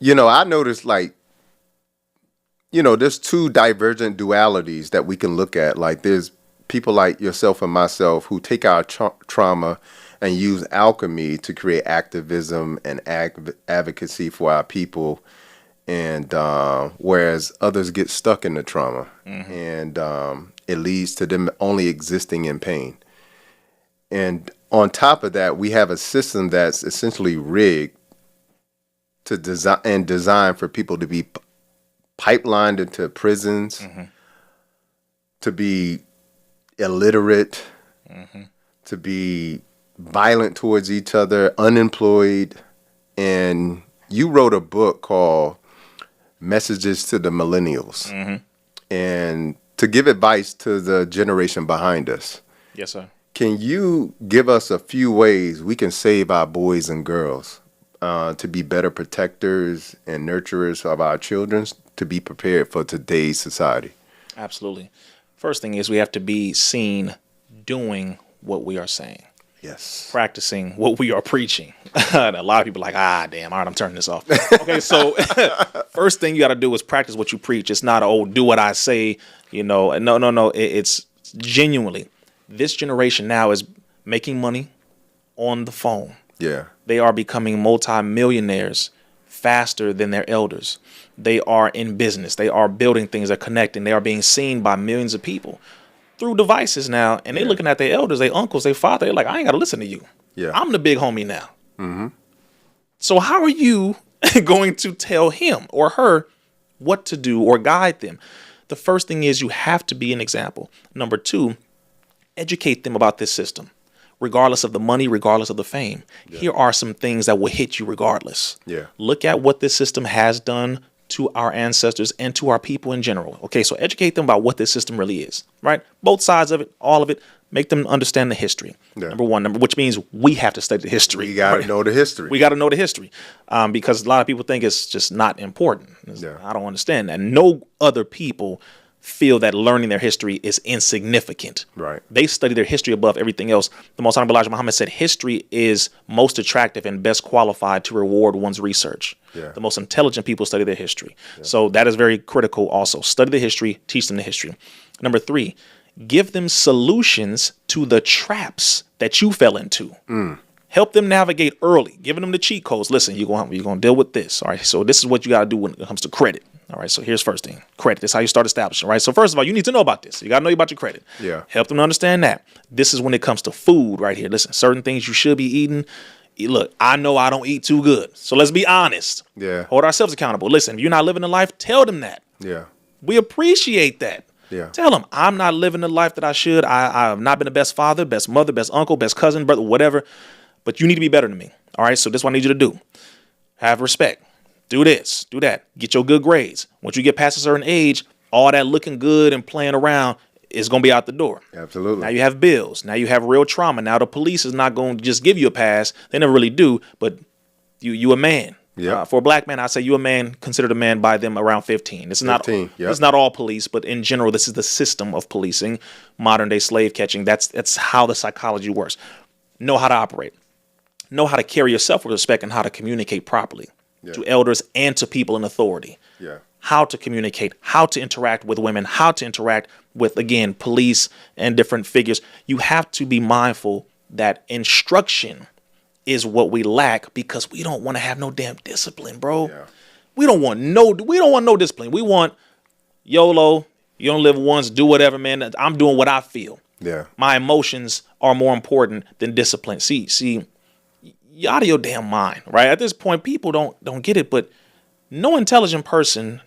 I noticed like, there's two divergent dualities that we can look at. Like there's people like yourself and myself who take our trauma and use alchemy to create activism and advocacy for our people. And whereas others get stuck in the trauma, and it leads to them only existing in pain. And on top of that, we have a system that's essentially rigged to design for people to be pipelined into prisons, to be illiterate, to be violent towards each other, unemployed. And you wrote a book called Messages to the Millennials, and to give advice to the generation behind us. Yes, sir. Can you give us a few ways we can save our boys and girls to be better protectors and nurturers of our children, to be prepared for today's society? Absolutely. First thing is we have to be seen doing what we are saying. Yes. Practicing what we are preaching. And a lot of people are like, damn, all right, I'm turning this off. Okay, so first thing you got to do is practice what you preach. It's not, do what I say, No. It's genuinely, this generation now is making money on the phone. Yeah. They are becoming multi-millionaires faster than their elders. They are in business. They are building things. They're connecting. They are being seen by millions of people through devices now. And they're looking at their elders, their uncles, their father. They're like, I ain't got to listen to you. Yeah. I'm the big homie now. So how are you going to tell him or her what to do or guide them? The first thing is you have to be an example. Number two, educate them about this system. Regardless of the money, regardless of the fame, here are some things that will hit you regardless. Yeah. Look at what this system has done to our ancestors and to our people in general. Okay, so educate them about what this system really is, right? Both sides of it, all of it. Make them understand the history. Yeah. Number one, which means we have to study the history. We got to know the history. We got to know the history, because a lot of people think it's just not important. I don't understand that. No other people feel that learning their history is insignificant. Right. They study their history above everything else. The Most Honorable Elijah Muhammad said history is most attractive and best qualified to reward one's research. Yeah. The most intelligent people study their history. Yeah. So that is very critical also. Study the history, teach them the history. Number three, give them solutions to the traps that you fell into. Help them navigate early, giving them the cheat codes. Listen, you're going to deal with this. All right. So this is what you got to do when it comes to credit. All right. So here's first thing, credit. This is how you start establishing. Right. So first of all, you need to know about this. You got to know about your credit. Yeah. Help them understand that. This is when it comes to food right here. Listen, certain things you should be eating. Look, I know I don't eat too good. So let's be honest. Yeah. Hold ourselves accountable. Listen, if you're not living the life, tell them that. Yeah. We appreciate that. Yeah. Tell them I'm not living the life that I should. I have not been the best father, best mother, best uncle, best cousin, brother, whatever. But you need to be better than me. All right. So this is what I need you to do. Have respect. Do this. Do that. Get your good grades. Once you get past a certain age, all that looking good and playing around is going to be out the door. Absolutely. Now you have bills. Now you have real trauma. Now the police is not going to just give you a pass. They never really do. But you a man. Yeah. For a black man, I say you a man, considered a man by them around 15. It's not 15, yep. It's not all police, but in general, this is the system of policing, modern day slave catching. That's how the psychology works. Know how to operate. Know how to carry yourself with respect and how to communicate properly to elders and to people in authority. Yeah. How to communicate, how to interact with women, how to interact with, again, police and different figures. You have to be mindful that instruction is what we lack because we don't want to have no damn discipline, bro. Yeah. We don't want no discipline. We want YOLO. You don't live once, do whatever, man. I'm doing what I feel. Yeah. My emotions are more important than discipline. See, you're out of your damn mind, right? At this point, people don't get it, but no intelligent person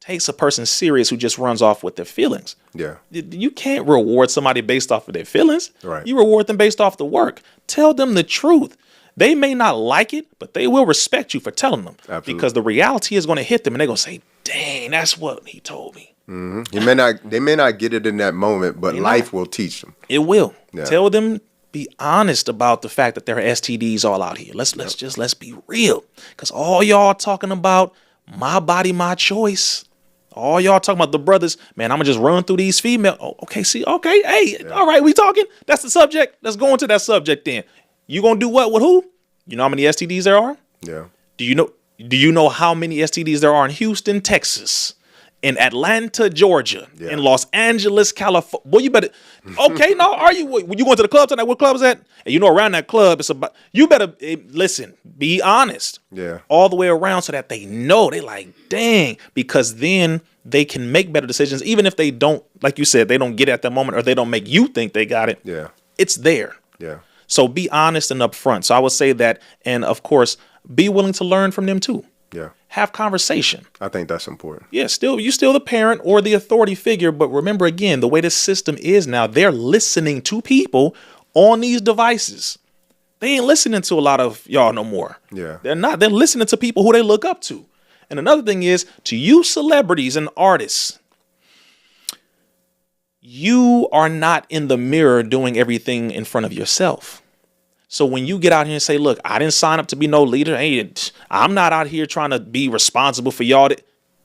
takes a person serious who just runs off with their feelings. Yeah. You can't reward somebody based off of their feelings. Right. You reward them based off the work. Tell them the truth. They may not like it, but they will respect you for telling them. Absolutely. Because the reality is going to hit them and they're going to say, dang, that's what he told me. Mm-hmm. They may not get it in that moment, but life will teach them. It will. Yeah. Tell them, be honest about the fact that there are STDs all out here. Let's be real. Because all y'all talking about my body, my choice. All y'all talking about the brothers, man, I'm going to just run through these female. Oh, okay, see, okay, hey, all right, we talking? That's the subject. Let's go into that subject then. You going to do what with who? You know how many STDs there are? Yeah. Do you know Do you know how many STDs there are in Houston, Texas, in Atlanta, Georgia, in Los Angeles, California? Well, you better. Okay, no, are you? You going to the club tonight? What club is that? And you know, around that club, it's about. You better listen. Be honest. Yeah. All the way around, so that they know. They like, dang, because then they can make better decisions, even if they don't. Like you said, they don't get it at the moment, or they don't make you think they got it. Yeah. It's there. Yeah. So be honest and upfront. So I would say that, and of course, be willing to learn from them too. Yeah. Have conversation. I think that's important. Yeah, you're still the parent or the authority figure, but remember again, the way the system is now, they're listening to people on these devices. They ain't listening to a lot of y'all no more. Yeah. They're not. They're listening to people who they look up to. And another thing is, to you celebrities and artists, you are not in the mirror doing everything in front of yourself. So when you get out here and say, look, I didn't sign up to be no leader. I'm not out here trying to be responsible for y'all.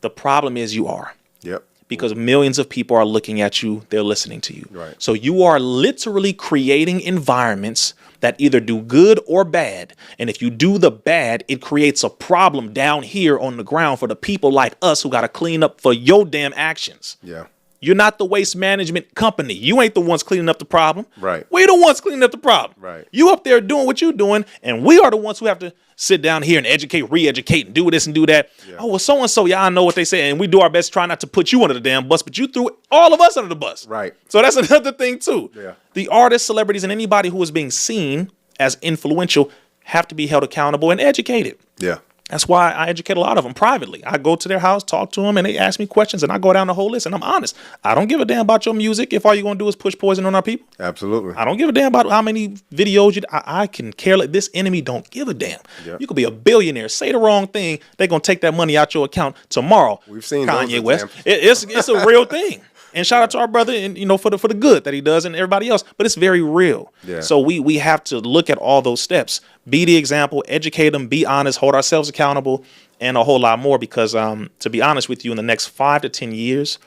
The problem is you are. Yep. Because millions of people are looking at you. They're listening to you. Right. So you are literally creating environments that either do good or bad. And if you do the bad, it creates a problem down here on the ground for the people like us who got to clean up for your damn actions. Yeah. You're not the waste management company. You ain't the ones cleaning up the problem. Right. We're the ones cleaning up the problem. Right. You up there doing what you're doing, and we are the ones who have to sit down here and educate, re-educate, and do this and do that. Yeah. Oh, well, so-and-so, yeah, I know what they say, and we do our best to try not to put you under the damn bus, but you threw all of us under the bus. Right. So that's another thing, too. Yeah. The artists, celebrities, and anybody who is being seen as influential have to be held accountable and educated. Yeah. That's why I educate a lot of them privately. I go to their house, talk to them, and they ask me questions, and I go down the whole list, and I'm honest. I don't give a damn about your music if all you're going to do is push poison on our people. Absolutely. I don't give a damn about how many videos I can care. Like, this enemy don't give a damn. Yep. You could be a billionaire, say the wrong thing, they're going to take that money out your account tomorrow. We've seen Kanye those West. It's a real thing. And shout out to our brother, and for the good that he does, and everybody else. But it's very real. Yeah. So we have to look at all those steps. Be the example, educate them, be honest, hold ourselves accountable, and a whole lot more. Because to be honest with you, in the next 5 to 10 years,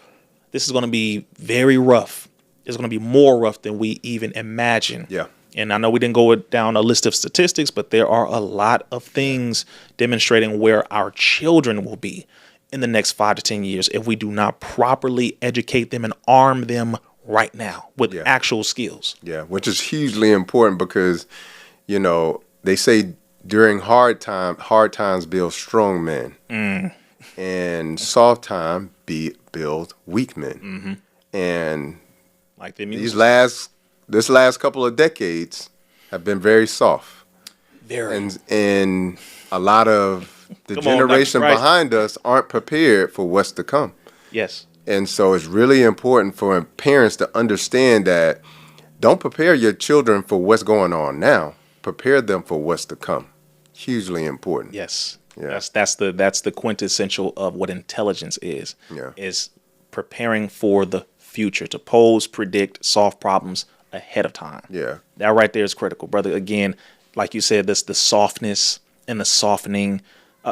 this is going to be very rough. It's going to be more rough than we even imagine. Yeah. And I know we didn't go down a list of statistics, but there are a lot of things demonstrating where our children will be in the next 5 to 10 years if we do not properly educate them and arm them right now with actual skills. Yeah, which is hugely important because, they say during hard times build strong men, and soft time build weak men. Mm-hmm. And like the this last couple of decades have been very soft. Very. And a lot of the generation behind us aren't prepared for what's to come. Yes. And so it's really important for parents to understand that don't prepare your children for what's going on now. Prepare them for what's to come. Hugely important. Yes. Yeah. That's the quintessential of what intelligence is. Yeah. Is preparing for the future, to pose, predict, solve problems ahead of time. Yeah. That right there is critical, brother. Again, like you said, the softness and the softening,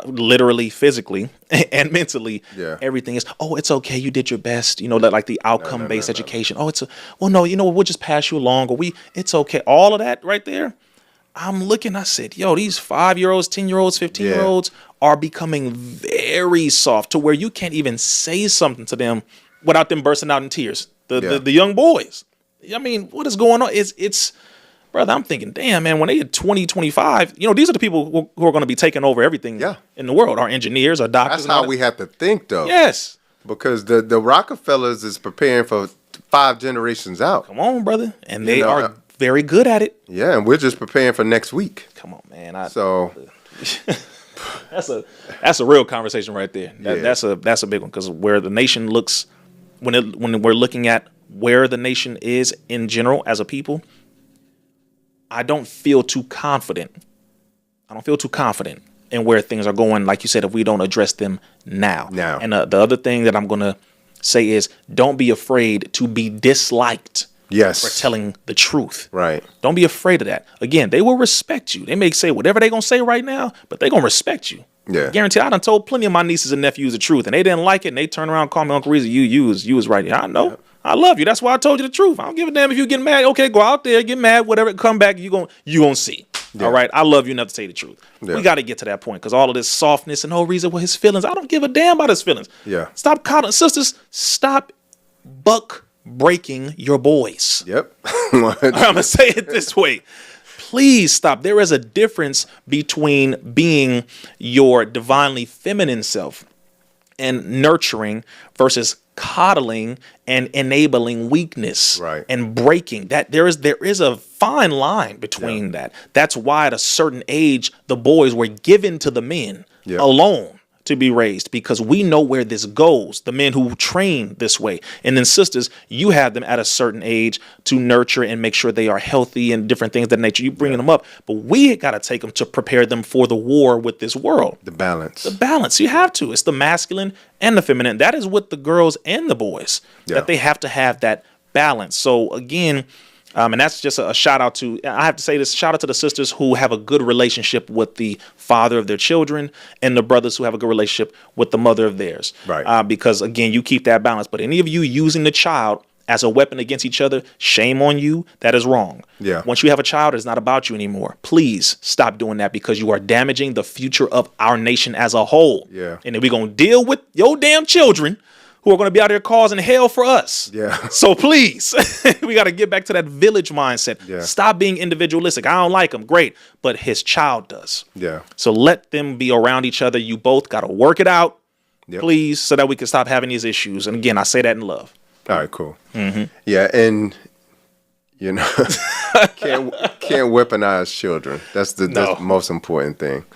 literally, physically, and mentally. Yeah. Everything is, it's okay, you did your best. That like the outcome-based education. No. We'll just pass you along, or it's okay. All of that right there. I'm looking, I said, these 5-year-olds, 10-year-olds, 15-year-olds are becoming very soft to where you can't even say something to them without them bursting out in tears. The young boys. I mean, what is going on? It's brother, I'm thinking, damn, man, when they hit 20, 25, these are the people who are going to be taking over everything in the world. Our engineers, our doctors. That's how we have to think, though. Yes. Because the Rockefellers is preparing for 5 generations out. Come on, brother. And they are very good at it. Yeah, and we're just preparing for next week. Come on, man. That's a real conversation right there. That's a big one, because where the nation looks, when we're looking at where the nation is in general as a people, I don't feel too confident. In where things are going, like you said, if we don't address them now. And the other thing that I'm going to say is, don't be afraid to be disliked. Yes. For telling the truth. Right. Don't be afraid of that. Again, they will respect you. They may say whatever they're going to say right now, but they're going to respect you. Yeah. Guaranteed. I done told plenty of my nieces and nephews the truth, and they didn't like it, and they turn around and call me Uncle Rizza. You was right. I know. Yep. I love you. That's why I told you the truth. I don't give a damn if you get mad. Okay, go out there, get mad, whatever. Come back, you gonna see. All right. I love you enough to say the truth. Yeah. We got to get to that point because all of this softness and Rizza with his feelings. I don't give a damn about his feelings. Yeah. Stop coddling. Sisters, stop buck breaking your boys. Yep. I'm going to say it this way. Please stop. There is a difference between being your divinely feminine self and nurturing versus coddling and enabling weakness, right, and breaking that. There is a fine line between that. That's why at a certain age the boys were given to the men alone to be raised, because we know where this goes, the men who train this way. And then sisters, you have them at a certain age to nurture and make sure they are healthy and different things of that nature. You bringing them up, but we got to take them to prepare them for the war with this world. The balance. You have to. It's the masculine and the feminine. That is with the girls and the boys, that they have to have that balance. So again, and that's just a shout out to, I have to say this, shout out to the sisters who have a good relationship with the father of their children and the brothers who have a good relationship with the mother of theirs. Right. Because again, you keep that balance. But any of you using the child as a weapon against each other, shame on you. That is wrong. Yeah. Once you have a child, it's not about you anymore. Please stop doing that, because you are damaging the future of our nation as a whole. Yeah. And then we're going to deal with your damn children who are going to be out here causing hell for us. Yeah. So please, we got to get back to that village mindset. Yeah. Stop being individualistic. I don't like him. Great. But his child does. Yeah. So let them be around each other. You both got to work it out, please, so that we can stop having these issues. And again, I say that in love. All right, cool. Mm-hmm. Yeah. And, can't weaponize children. That's the most important thing.